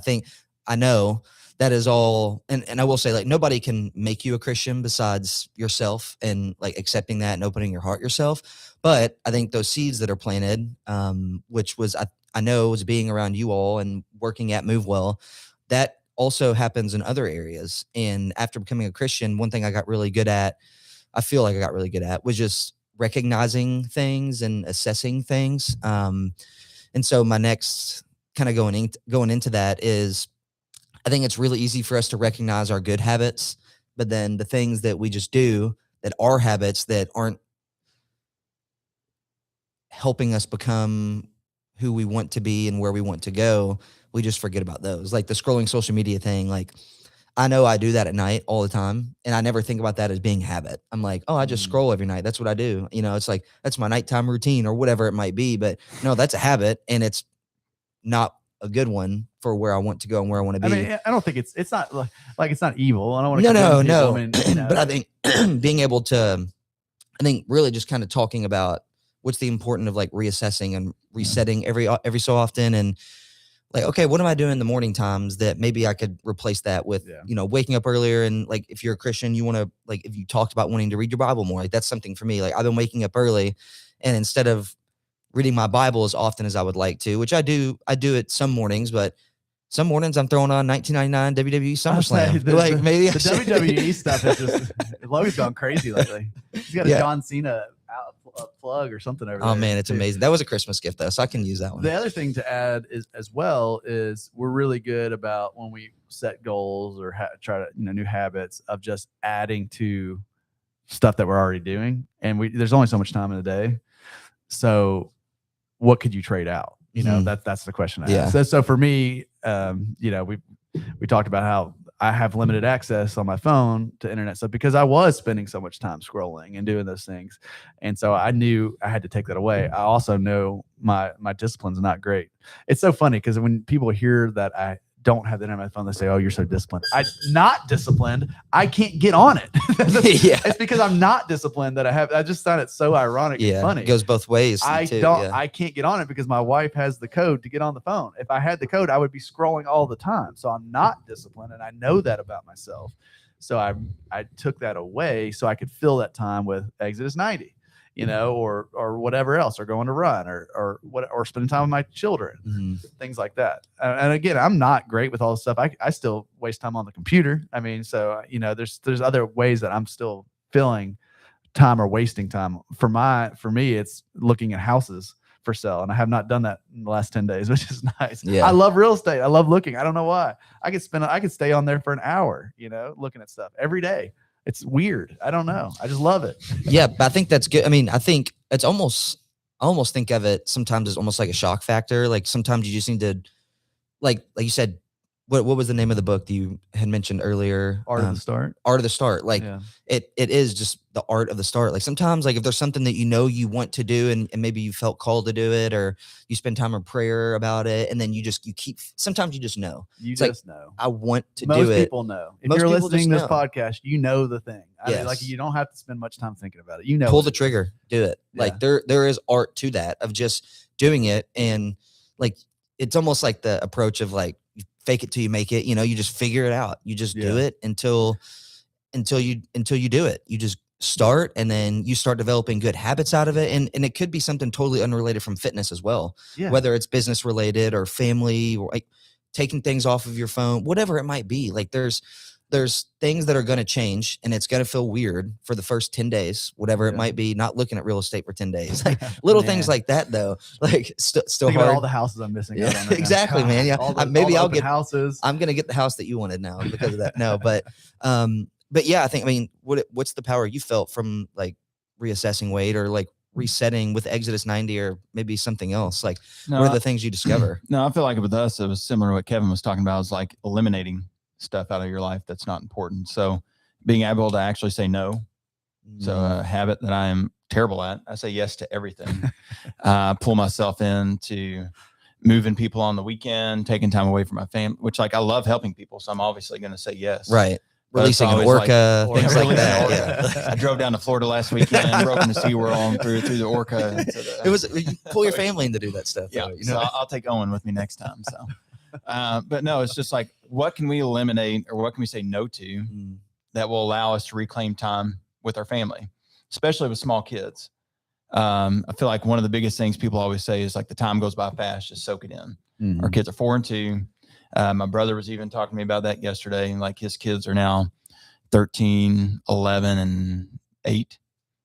I know that is all, and I will say, like, nobody can make you a Christian besides yourself and like accepting that and opening your heart yourself. But I think those seeds that are planted, which was, I know was being around you all and working at MoveWell, that also happens in other areas. And after becoming a Christian, one thing I feel like I got really good at was just recognizing things and assessing things. And so my next kind of going into that is, I think it's really easy for us to recognize our good habits, but then the things that we just do that are habits that aren't helping us become who we want to be and where we want to go, we just forget about those. Like the scrolling social media thing, like I know I do that at night all the time, and I never think about that as being habit. I'm like, oh, I just scroll every night. That's what I do. It's like, that's my nighttime routine or whatever it might be. But no, that's a habit, and it's not a good one for where I want to go and where I want to be. I mean, I don't think it's not like it's not evil. I don't want to. No. I mean, But I think being able to, really just kind of talking about what's the importance of like reassessing and resetting every so often, and like, okay, what am I doing in the morning times that maybe I could replace that with, waking up earlier. And like, if you're a Christian, you want to, like, if you talked about wanting to read your Bible more, like that's something for me. Like I've been waking up early, and instead of reading my Bible as often as I would like to, which I do it some mornings, but some mornings I'm throwing on 1999 WWE SummerSlam. Maybe the WWE stuff is just, Logan's gone crazy lately. He's got a John Cena plug or something over there. Oh man, it's amazing. That was a Christmas gift though, so I can use that one. The other thing to add is we're really good about when we set goals or try to new habits of just adding to stuff that we're already doing, and there's only so much time in the day. So what could you trade out? That's the question I ask. So for me, we talked about how I have limited access on my phone to internet stuff because I was spending so much time scrolling and doing those things. And so I knew I had to take that away. I also know my discipline's not great. It's so funny because when people hear that I don't have the internet on my phone, they say, oh, you're so disciplined. I'm not disciplined. I can't get on it. It's because I'm not disciplined that I just find it so ironic and funny. It goes both ways. I can't get on it because my wife has the code to get on the phone. If I had the code, I would be scrolling all the time. So I'm not disciplined, and I know that about myself. So I took that away so I could fill that time with Exodus 90, or whatever else, or going to run, or spending time with my children, Mhm. things like that. And again, I'm not great with all this stuff. I still waste time on the computer. I mean, so there's other ways that I'm still filling time or wasting time. For me, it's looking at houses for sale, and I have not done that in the last 10 days, which is nice. Yeah. I love real estate. I love looking. I don't know why. I could stay on there for an hour, looking at stuff every day. It's weird. I don't know. I just love it. Yeah, but I think that's good. I mean, I think it's almost, I almost think of it sometimes as almost like a shock factor. Like sometimes you just need to, like you said, what was the name of the book that you had mentioned earlier? Art of the Start. Art of the Start. Like Yeah. it is just the art of the start. Like sometimes, like if there's something that you want to do, and maybe you felt called to do it, or you spend time in prayer about it, and then you keep. Sometimes you just know. You It's like, just know. I want to Most do it. people know. If Most you're people listening to just this know. podcast, you know the thing. I mean, like Yes. you don't have to spend much time thinking about it. You know, Pull what the it is. trigger, do it. Like there is art to that, of just doing it. And like it's almost like the approach of like, you fake it till you make it. You just figure it out. You just do Yeah. it until you do it. You just start, and then you start developing good habits out of it. And it could be something totally unrelated from fitness as well, Yeah. whether it's business related or family, or like taking things off of your phone, whatever it might be. Like there's things that are going to change, and it's going to feel weird for the first 10 days, whatever it Yeah. might be, not looking at real estate for 10 days, like little things Man. like that though, like still Think about hard. all the houses I'm missing. Yeah, out on right now. exactly, man. Yeah. All the, Maybe all the I'll open get- houses. I'm going to get the house that you wanted now because of that. No, but yeah, I mean, what's the power you felt from like reassessing weight, or like resetting with Exodus 90, or maybe something else? Like, No, what are the things you discover? No, I feel like with us, it was similar to what Kevin was talking about. It's like eliminating stuff out of your life that's not important. So being able to actually say no. So a habit that I am terrible at. I say yes to everything. Pull myself into moving people on the weekend, taking time away from my family, which like I love helping people. So I'm obviously going to say yes. Right. But it's Releasing an always like- orca, Or things like releasing that. an Yeah. I drove down to Florida last weekend, broke into SeaWorld and through the orca. into the- It was, you pull your family in to do that stuff. yeah. though, So I'll take Owen with me next time. So, but no, it's just like, what can we eliminate, or what can we say no to Mm. that will allow us to reclaim time with our family, especially with small kids? I feel like one of the biggest things people always say is like, the time goes by fast, just soak it in. Mhm. Our kids are 4 and 2. My brother was even talking to me about that yesterday. And like his kids are now 13, 11, and 8.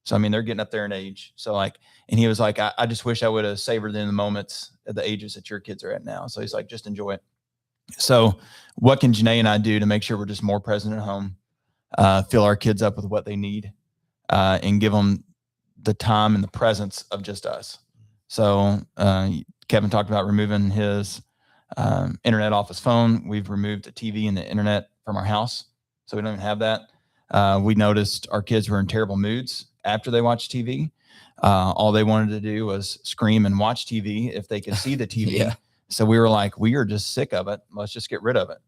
So, I mean, they're getting up there in age. So like, and he was like, I just wish I would have savored in the moments at the ages that your kids are at now. So he's like, just enjoy it. So what can Janae and I do to make sure we're just more present at home, fill our kids up with what they need, and give them the time and the presence of just us. So Kevin talked about removing his internet off his phone. We've removed the TV and the internet from our house, so we don't even have that. We noticed our kids were in terrible moods after they watched TV. All they wanted to do was scream and watch TV if they could see the TV. Yeah. So we were like, we are just sick of it. Let's just get rid of it.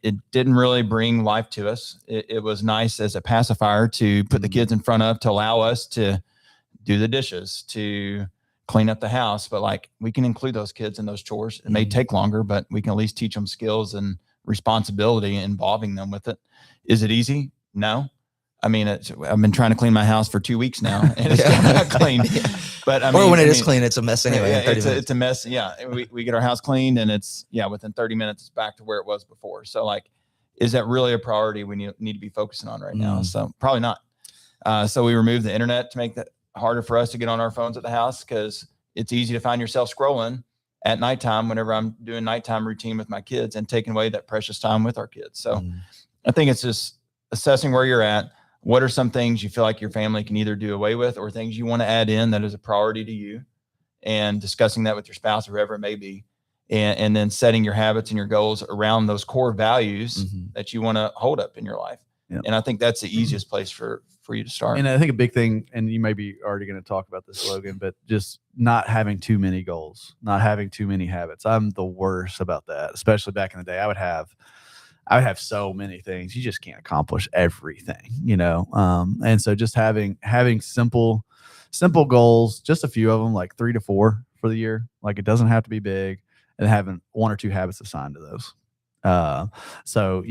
It didn't really bring life to us. It was nice as a pacifier to put the kids in front of, to allow us to do the dishes, to clean up the house. But like, we can include those kids in those chores. It may take longer, but we can at least teach them skills and responsibility, involving them with it. Is it easy? No. I mean, I've been trying to clean my house for 2 weeks now, and it's still not clean. But I mean, Or when it is clean, it's a mess anyway. yeah, in 30 minutes. it's a mess. Yeah. We get our house cleaned, and it's, within 30 minutes, it's back to where it was before. So like, is that really a priority we need to be focusing on right now? Mm. So probably not. So we removed the internet to make that harder for us to get on our phones at the house, because it's easy to find yourself scrolling at nighttime whenever I'm doing nighttime routine with my kids, and taking away that precious time with our kids. So I think it's just assessing where you're at. What are some things you feel like your family can either do away with, or things you want to add in that is a priority to you, and discussing that with your spouse or whoever it may be. And then setting your habits and your goals around those core values that you want to hold up in your life. Yep. And I think that's the easiest place for you to start. And I think a big thing, and you may be already going to talk about this, Logan, but just not having too many goals, not having too many habits. I'm the worst about that, especially back in the day. I would have so many things. You just can't accomplish everything, and so just having simple goals, just a few of them, like 3 to 4 for the year. Like, it doesn't have to be big, and having 1 or 2 habits assigned to those. So,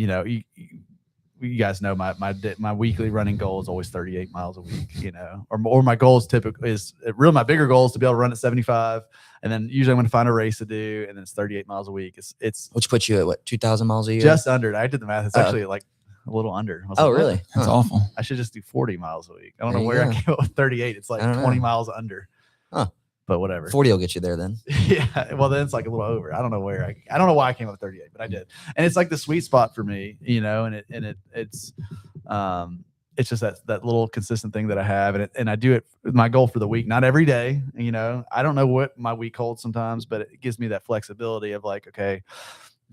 you guys know my weekly running goal is always 38 miles a week, or my goals typically my bigger goal is to be able to run at 75. And then usually I'm going to find a race to do. And then it's 38 miles a week. It's Which puts you at what, 2,000 miles a year? just under. I did the math. It's actually like a little under. I was Oh, like, really? That's awful. I should just do 40 miles a week. I don't There know you where go. I came up with 38. It's like I don't 20 know. miles under. Huh. But whatever. 40 will get you there then. Yeah. Well, then it's like a little over. I don't know where I don't know why I came up with 38, but I did. And it's like the sweet spot for me, it's just that little consistent thing that I have. And I do it. My goal for the week, not every day, I don't know what my week holds sometimes, but it gives me that flexibility of like, okay,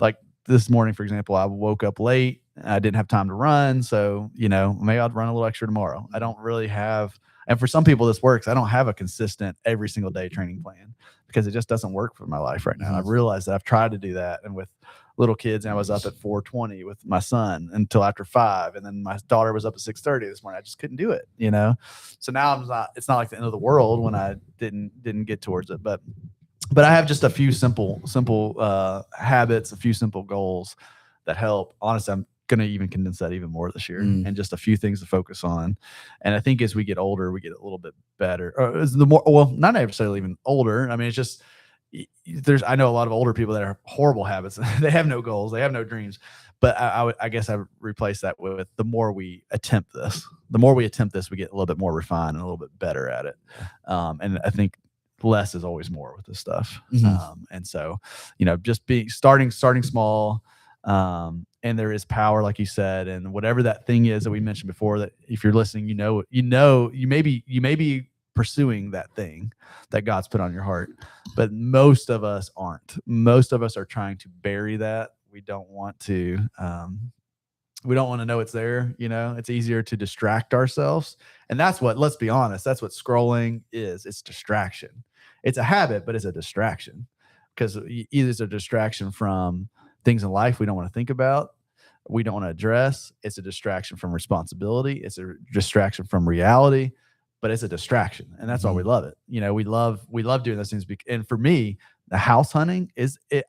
like this morning, for example, I woke up late. I didn't have time to run. So, maybe I'd run a little extra tomorrow. I don't really have, and for some people this works. I don't have a consistent every single day training plan because it just doesn't work for my life right now. Mhm. I've realized that I've tried to do that. And with little kids, and I was up at 4:20 with my son until after 5. And then my daughter was up at 6:30 this morning. I just couldn't do it, So now it's not like the end of the world when I didn't get towards it, but I have just a few simple habits, a few simple goals that help. Honestly, I'm going to even condense that even more this year and just a few things to focus on. And I think as we get older, we get a little bit better. Not necessarily even older. I mean, it's just, I know a lot of older people that are horrible habits. They have no goals. They have no dreams. But I guess I would replace that with the more we attempt this, we get a little bit more refined and a little bit better at it. And I think less is always more with this stuff. And so, just starting small. And there is power, like you said, and whatever that thing is that we mentioned before, that if you're listening, you may be pursuing that thing that God's put on your heart, but most of us aren't. Most of us are trying to bury that. We don't want to know it's there. It's easier to distract ourselves. And that's what, let's be honest, that's what scrolling is. It's distraction. It's a habit, but it's a distraction because either it's a distraction from things in life we don't want to think about, we don't want to address. It's a distraction from responsibility. It's a distraction from reality, but it's a distraction. And that's why we love it. We love doing those things. And for me, the house hunting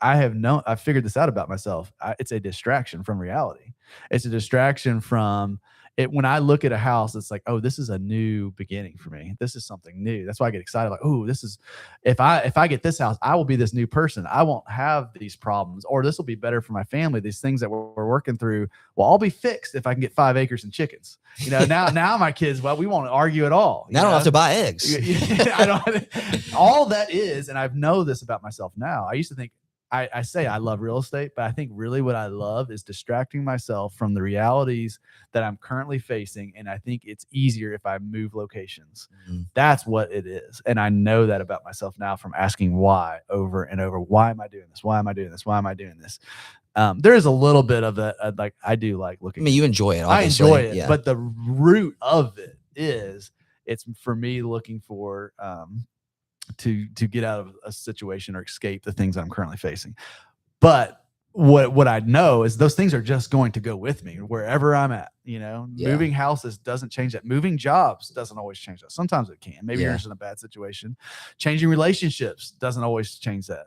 I figured this out about myself. It's a distraction from reality. It's a distraction from it. When I look at a house, it's like, oh, this is a new beginning for me. This is something new. That's why I get excited. Like, oh, this is, if I get this house, I will be this new person. I won't have these problems, or this will be better for my family. These things that we're working through will all be fixed if I can get 5 acres and chickens. Now my kids, we won't argue at all. Now I don't have to buy eggs. I don't. All that is, and I know this about myself now. I used to think, I say I love real estate, but I think really what I love is distracting myself from the realities that I'm currently facing. And I think it's easier if I move locations. That's what it is. And I know that about myself now from asking why over and over. Why am I doing this? Why am I doing this? Why am I doing this? There is a little bit of that. I do like looking. I mean, you enjoy it. Obviously. Obviously. I enjoy it, Yeah. but the root of it is, it's for me looking for, to get out of a situation or escape the things that I'm currently facing. But what I know is those things are just going to go with me wherever I'm at. Moving houses doesn't change that. Moving jobs doesn't always change that. Sometimes it can. Maybe you're just in a bad situation. Changing relationships doesn't always change that.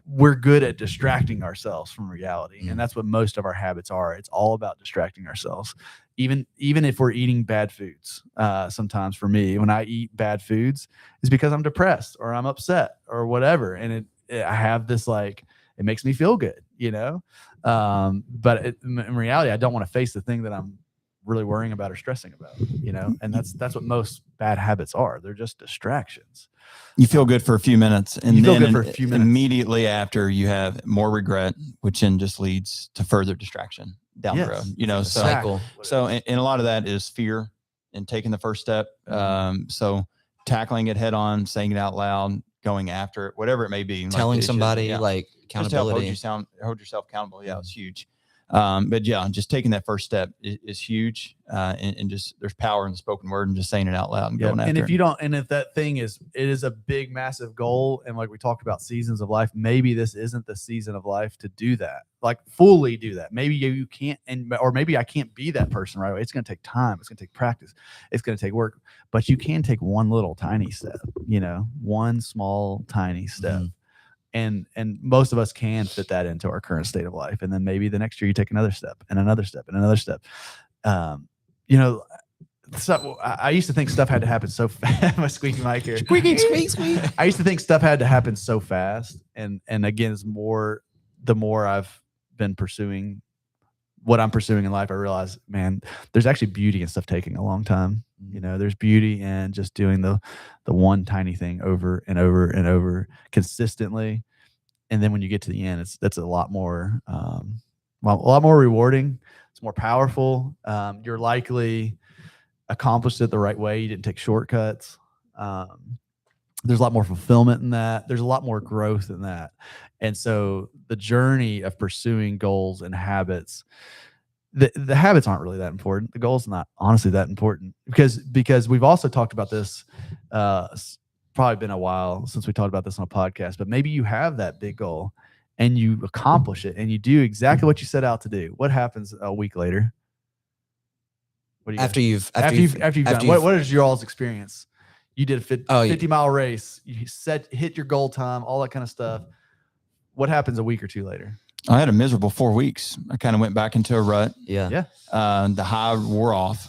We're good at distracting ourselves from reality, and that's what most of our habits are. It's all about distracting ourselves. Even if we're eating bad foods, sometimes for me, when I eat bad foods, it's because I'm depressed or I'm upset or whatever, and I have this it makes me feel good, but in reality, I don't want to face the thing that I'm really worrying about or stressing about, and that's what most bad habits are. They're just distractions. You feel good for a few minutes, and you feel then good for a few minutes. Immediately after, you have more regret, which then just leads to further distraction down the road. It's a cycle. So, and a lot of that is fear and taking the first step. So tackling it head on, saying it out loud, going after it, whatever it may be. Telling somebody, accountability. Hold yourself accountable. Yeah, it's huge. But yeah, just taking that first step is huge. And just, there's power in the spoken word and just saying it out loud and going after and it. if that thing is a big, massive goal, and like we talked about seasons of life, maybe this isn't the season of life to do that, fully do that. Maybe you can't, or maybe I can't be that person right away. It's going to take time. It's going to take practice. It's going to take work, but you can take one little tiny step, one small, tiny step. And most of us can fit that into our current state of life. And then maybe the next year you take another step and another step and another step. You know, so I used to think stuff had to happen so fast. My squeaky mic here. Squeaky, squeak, squeak. I used to think stuff had to happen so fast. And again, the more I've been pursuing what I'm pursuing in life, I realize, man, there's actually beauty in stuff taking a long time. You know, there's beauty in just doing the one tiny thing over and over and over consistently. And then when you get to the end, that's a lot more, a lot more rewarding. It's more powerful. You're likely accomplished it the right way. You didn't take shortcuts. There's a lot more fulfillment in that. There's a lot more growth in that. And so the journey of pursuing goals and habits, the habits aren't really that important. The goal's not honestly that important because we've also talked about this. Probably been a while since we talked about this on a podcast, but maybe you have that big goal and you accomplish it and you do exactly what you set out to do. What happens a week later? What do you After you've done, what is your all's experience? You did a 50-mile race. You hit your goal time, all that kind of stuff. What happens a week or two later? I had a miserable 4 weeks. I kind of went back into a rut. Yeah. The high wore off,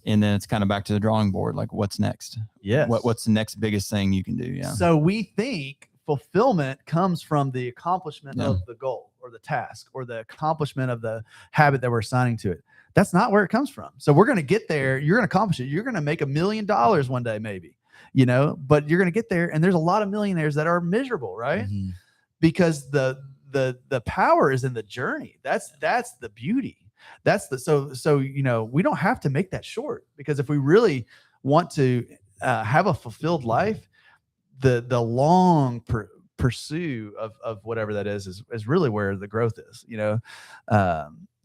and then it's kind of back to the drawing board. Like, what's next? Yeah. What's the next biggest thing you can do? Yeah. So we think fulfillment comes from the accomplishment of the goal or the task or the accomplishment of the habit that we're assigning to it. That's not where it comes from. So we're going to get there. You're going to accomplish it. You're going to make $1 million one day, maybe, you know, but you're going to get there. And there's a lot of millionaires that are miserable, right? Mm-hmm. Because the power is in the journey. That's the beauty. So, you know, we don't have to make that short, because if we really want to have a fulfilled life, the long pursue of whatever that is really where the growth is, you know.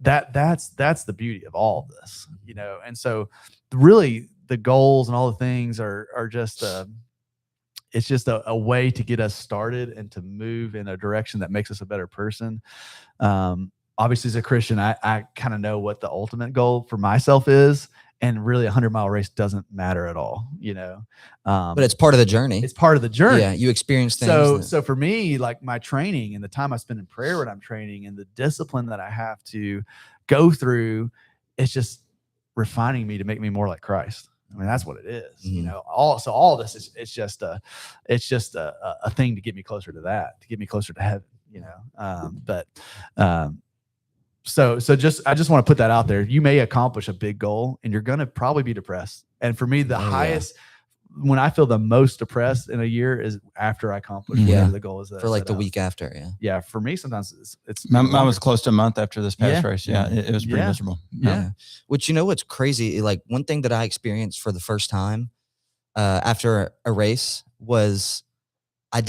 That's the beauty of all of this, you know. And so really the goals and all the things are just it's just a way to get us started and to move in a direction that makes us a better person. Obviously as a Christian, I kind of know what the ultimate goal for myself is, and really 100-mile race doesn't matter at all, you know. But it's part of the journey. It's part of the journey. Yeah, you experience things. So for me, like my training and the time I spend in prayer when I'm training and the discipline that I have to go through, it's just refining me to make me more like Christ. I mean, that's what it is, you know. All this is it's just a thing to get me closer to that, to get me closer to heaven, you know. So I just want to put that out there. You may accomplish a big goal and you're going to probably be depressed. And for me, the highest, when I feel the most depressed in a year is after I accomplish whatever the goal is. For like the week after. Yeah. Yeah. For me, sometimes it's mine was close to a month after this past race. Yeah. It was pretty miserable. Yeah. Which, you know, what's crazy, like one thing that I experienced for the first time after a race was I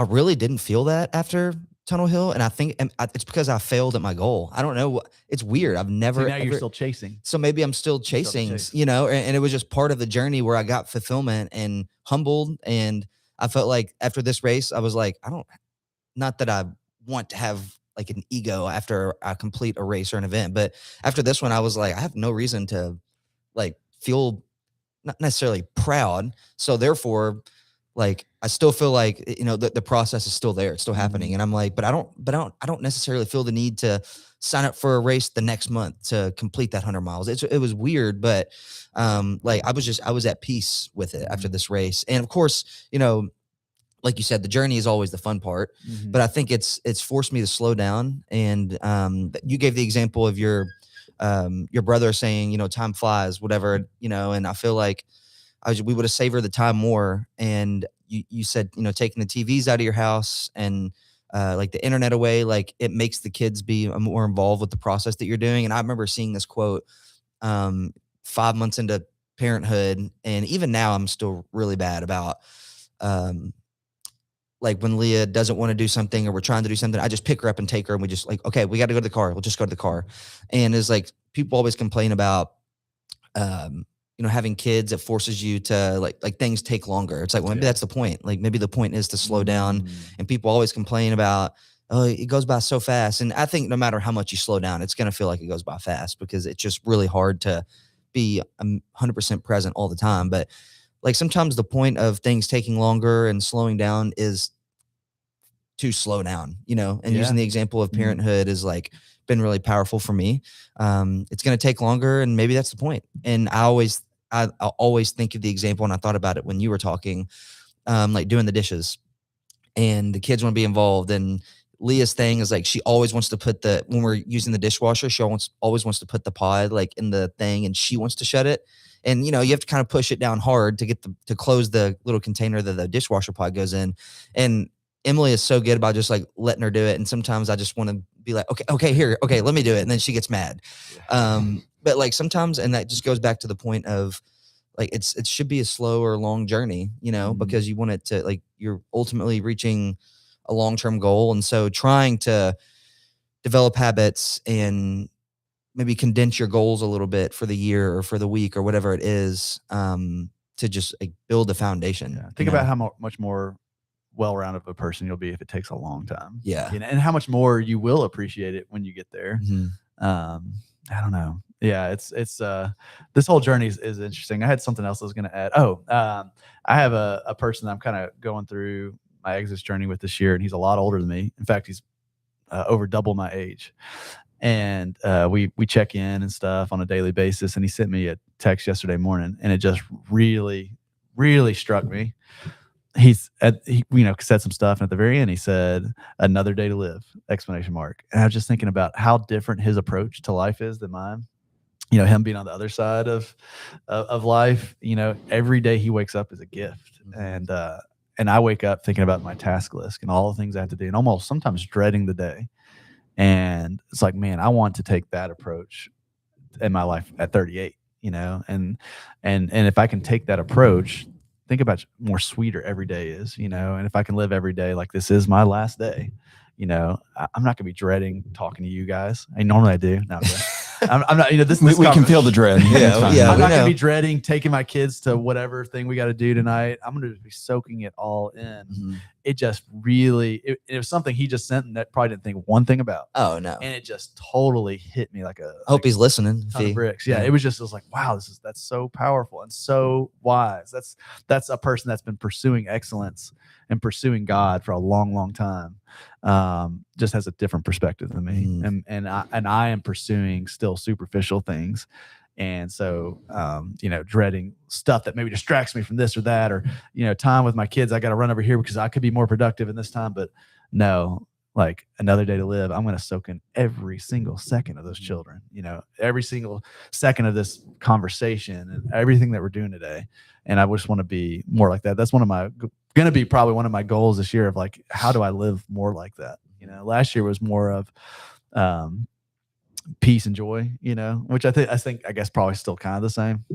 really didn't feel that after Tunnel Hill, and I think it's because I failed at my goal. I don't know. It's weird. I've never. So now you're still chasing. So maybe I'm still chasing, you know, and it was just part of the journey where I got fulfillment and humbled. And I felt like after this race, I was like, not that I want to have like an ego after I complete a race or an event, but after this one, I was like, I have no reason to like feel not necessarily proud. So therefore, like, I still feel like, you know, the process is still there. It's still happening. And I'm like, but I don't necessarily feel the need to sign up for a race the next month to complete that 100 miles. It was weird, but like I was at peace with it after this race. And of course, you know, like you said, the journey is always the fun part, but I think it's forced me to slow down. And you gave the example of your brother saying, you know, time flies, whatever, you know, and I feel like we would have savored the time more. And you said, you know, taking the TVs out of your house and like the internet away, like it makes the kids be more involved with the process that you're doing. And I remember seeing this quote 5 months into parenthood. And even now I'm still really bad about like when Leah doesn't want to do something or we're trying to do something, I just pick her up and take her and we just like, okay, we got to go to the car. We'll just go to the car. And it's like, people always complain about, you know, having kids, it forces you to like things take longer. It's like, well, maybe that's the point. Like maybe the point is to slow down. And people always complain about, oh, it goes by so fast. And I think no matter how much you slow down, it's going to feel like it goes by fast because it's just really hard to be 100% present all the time. But like sometimes the point of things taking longer and slowing down is to slow down, you know, and Yeah. using the example of parenthood is like been really powerful for me. It's going to take longer, and maybe that's the point. And I always think of the example, and I thought about it when you were talking, like doing the dishes and the kids want to be involved. And Leah's thing is like, she always wants to put when we're using the dishwasher, she always wants to put the pod like in the thing, and she wants to shut it. And, you know, you have to kind of push it down hard to get to close the little container that the dishwasher pod goes in. And Emily is so good about just like letting her do it. And sometimes I just want to be like, okay, here, okay, let me do it. And then she gets mad. But like sometimes, and that just goes back to the point of like, it should be a slow or long journey, you know, because you want it to like, you're ultimately reaching a long-term goal. And so trying to develop habits and maybe condense your goals a little bit for the year or for the week or whatever it is, to just like build the foundation. Yeah. Think about how much more well-rounded of a person you'll be if it takes a long time. Yeah. You know, and how much more you will appreciate it when you get there. I don't know. Yeah, it's this whole journey is interesting. I had something else I was going to add. I have a person that I'm kind of going through my exit journey with this year, and he's a lot older than me. In fact, he's over double my age. And we check in and stuff on a daily basis. And he sent me a text yesterday morning, and it just really, really struck me. He said some stuff, and at the very end he said, "Another day to live!" ! And I was just thinking about how different his approach to life is than mine. You know, him being on the other side of life. You know, every day he wakes up is a gift, and I wake up thinking about my task list and all the things I have to do, and almost sometimes dreading the day. And it's like, man, I want to take that approach in my life at 38. You know, and if I can take that approach, think about more sweeter every day is, you know, and if I can live every day like this is my last day, you know, I'm not gonna be dreading talking to you guys. Normally I do. No, I'm not. You know, this we can feel the dread. Yeah, I'm not gonna be dreading taking my kids to whatever thing we got to do tonight. I'm gonna be soaking it all in. It just really, it was something he just sent and that probably didn't think one thing about. Oh no! And it just totally hit me like I hope he's listening. Ton of bricks. Yeah, it was like, wow, that's so powerful and so wise. That's a person that's been pursuing excellence and pursuing God for a long, long time. Just has a different perspective than me, and I am pursuing still superficial things. And so, you know, dreading stuff that maybe distracts me from this or that, or, you know, time with my kids, I got to run over here because I could be more productive in this time. But no, like another day to live, I'm going to soak in every single second of those children, you know, every single second of this conversation and everything that we're doing today. And I just want to be more like that. That's going to be probably one of my goals this year of like, how do I live more like that? You know, last year was more of, peace and joy, you know, which I think probably still kind of the same,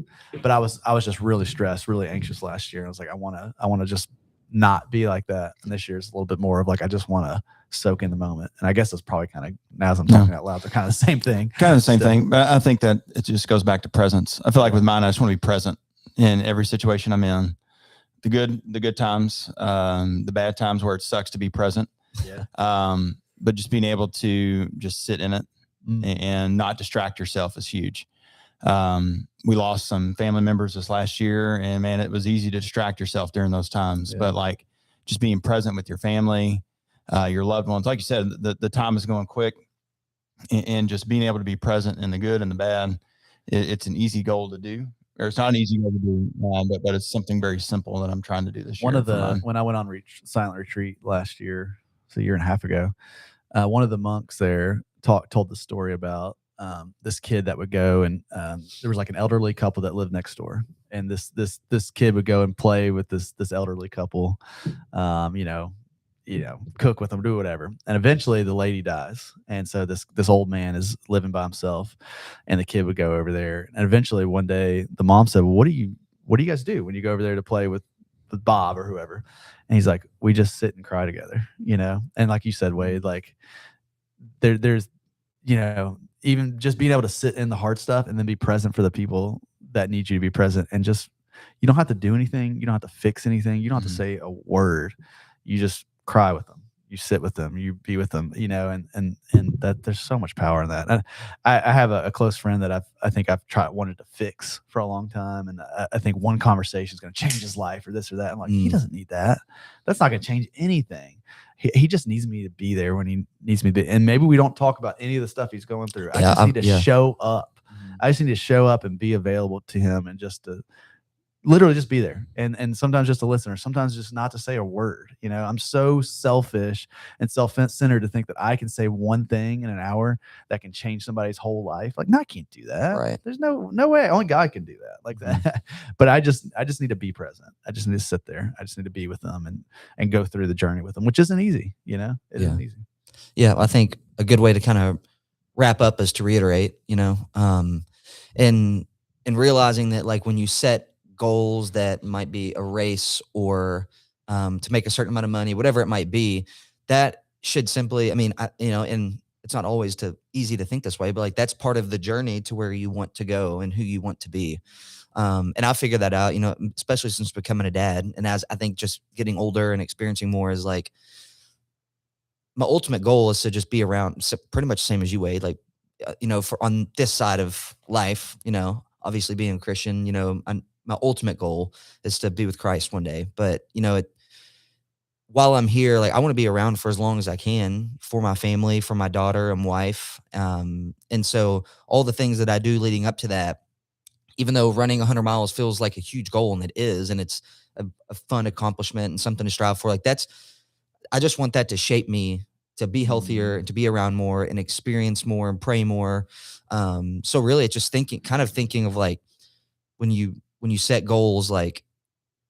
but I was just really stressed, really anxious last year. I was like, I want to just not be like that. And this year is a little bit more of like, I just want to soak in the moment. And I guess it's probably kind of, now as I'm talking out loud, they're kind of the same thing. Kind of the same thing. But I think that it just goes back to presence. I feel like with mine, I just want to be present in every situation I'm in. The good times, the bad times where it sucks to be present. Yeah. But just being able to just sit in it and not distract yourself is huge. We lost some family members this last year, and man, it was easy to distract yourself during those times. Yeah. But like just being present with your family, your loved ones, like you said, the time is going quick, and just being able to be present in the good and the bad, it's an easy goal to do. Or it's not an easy goal to do, but it's something very simple that I'm trying to do this year. When I went on silent retreat last year, it's a year and a half ago, one of the monks there told the story about this kid that would go and there was like an elderly couple that lived next door, and this kid would go and play with this elderly couple, cook with them, do whatever, and eventually the lady dies, and so this old man is living by himself, and the kid would go over there, and eventually one day the mom said, well, what do you guys do when you go over there to play with Bob or whoever? And he's like, we just sit and cry together, you know. And like you said, Wade, like there's, you know, even just being able to sit in the hard stuff and then be present for the people that need you to be present, and just, you don't have to do anything, you don't have to fix anything, you don't have to say a word, you just cry with them, you sit with them, you be with them, you know, and that there's so much power in that. I have a close friend that I think I've wanted to fix for a long time, and I think one conversation is going to change his life or this or that. I'm like, he doesn't need that. That's not going to change anything. he just needs me to be there when he needs me to be. And maybe we don't talk about any of the stuff he's going through. I Yeah, just need to yeah. show up. I just need to show up and be available to him, and just to literally just be there, and sometimes just to listen, or sometimes just not to say a word. I'm so selfish and self-centered to think that I can say one thing in an hour that can change somebody's whole life. Like, no, I can't do that. Right. There's no way. Only God can do that like that. But I just need to be present. I just need to sit there. I just need to be with them and go through the journey with them, which isn't easy. It isn't easy. Yeah, I think a good way to kind of wrap up is to reiterate, and realizing that, like, when you set goals that might be a race or to make a certain amount of money, whatever it might be, that should simply, and it's not always easy to think this way, but like, that's part of the journey to where you want to go and who you want to be. And I figured that out, especially since becoming a dad, and as I think just getting older and experiencing more, is like, my ultimate goal is to just be around, pretty much the same as you, Wade, like, for on this side of life, obviously being a Christian, my ultimate goal is to be with Christ one day. But, while I'm here, like, I want to be around for as long as I can for my family, for my daughter and wife. And so all the things that I do leading up to that, even though running 100 miles feels like a huge goal, and it is, and it's a fun accomplishment and something to strive for, like, I just want that to shape me to be healthier, to be around more and experience more and pray more. So really, it's just thinking of like, when you set goals, like,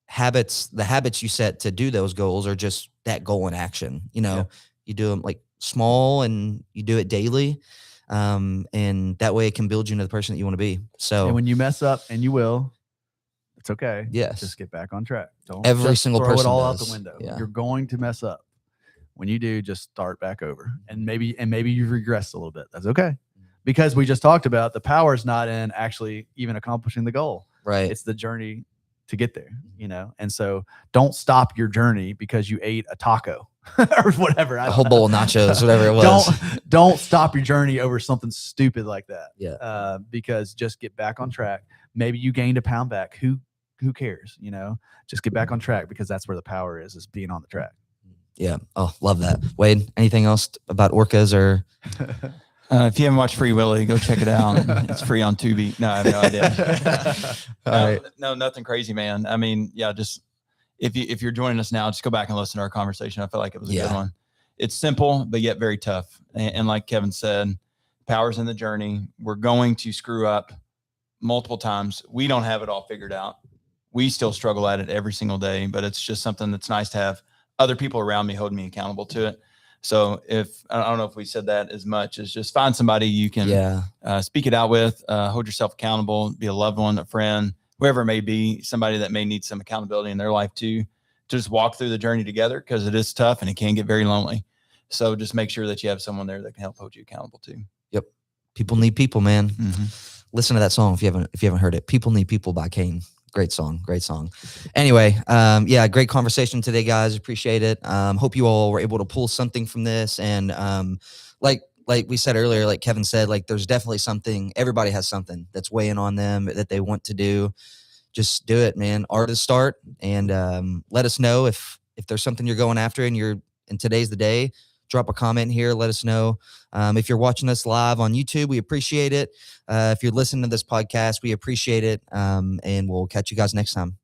the habits you set to do those goals are just that goal in action. You do them like small, and you do it daily. And that way it can build you into the person that you want to be. So, And when you mess up, and you will, it's okay. Yes. Just get back on track. Don't Every just single throw person it all does. out the window. Yeah. You're going to mess up. When you do, just start back over. And maybe you've regressed a little bit. That's okay. Because we just talked about the power is not in actually even accomplishing the goal. right. It's the journey to get there, And so don't stop your journey because you ate a taco or whatever. A whole bowl of nachos, whatever it was. Don't stop your journey over something stupid like that. Yeah. Because just get back on track. Maybe you gained a pound back. Who cares? Just get back on track, because that's where the power is being on the track. Yeah. Oh, love that. Wade, anything else about orcas or? If you haven't watched Free Willy, go check it out. It's free on Tubi. No, I have no idea. All right. No, nothing crazy, man. I mean, yeah, just if you're joining us now, just go back and listen to our conversation. I feel like it was a good one. It's simple, but yet very tough. And like Kevin said, power's in the journey. We're going to screw up multiple times. We don't have it all figured out. We still struggle at it every single day, but it's just something that's nice to have other people around me holding me accountable to it. So I don't know if we said that as much as just find somebody you can speak it out with, hold yourself accountable, be a loved one, a friend, whoever it may be, somebody that may need some accountability in their life too, to just walk through the journey together, because it is tough and it can get very lonely. So just make sure that you have someone there that can help hold you accountable too. Yep. People need people, man. Mm-hmm. Listen to that song if you haven't heard it. People Need People by Kane. Great song. Anyway, great conversation today, guys. Appreciate it. Hope you all were able to pull something from this. And like we said earlier, like Kevin said, like, there's definitely something, everybody has something that's weighing on them that they want to do. Just do it, man. Art is start. And let us know if there's something you're going after and today's the day. Drop a comment here. Let us know. If you're watching us live on YouTube, we appreciate it. If you're listening to this podcast, we appreciate it. And we'll catch you guys next time.